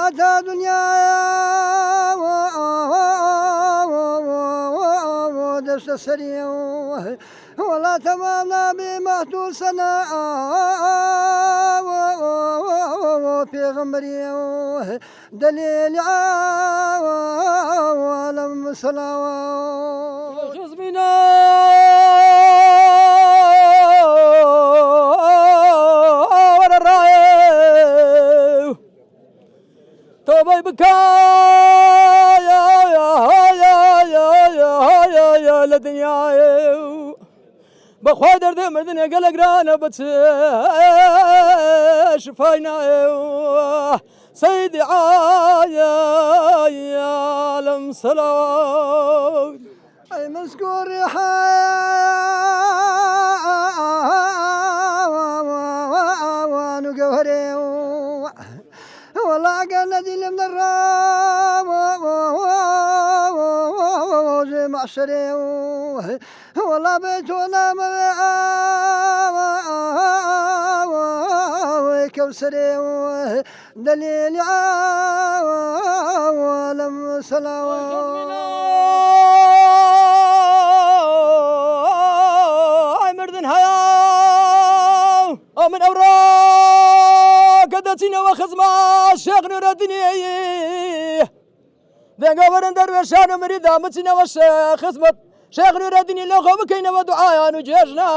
ولا دنيا ودرس السريع ولا تمامنا بمحدوثنا في غمري دليل عالم صلوات خزمنا ورا الراية توبي بكايا يا لدنيا بخوي درد مردن قلق رانا بس شفاينا سيدي يا لم صلوات أي مسكور ونقهري ولا قلدي من الرام معشري ولا بيتنا كوسري دليل عالم صلوات مردن هيا ومن أوراق قدتنا وخزما شيخ نور الدنيا ذنقا ورن درويشان مريدا متنا والشيخ خزمت شيخ نور الدنيا لو خبكينا ودعايا نجيجنا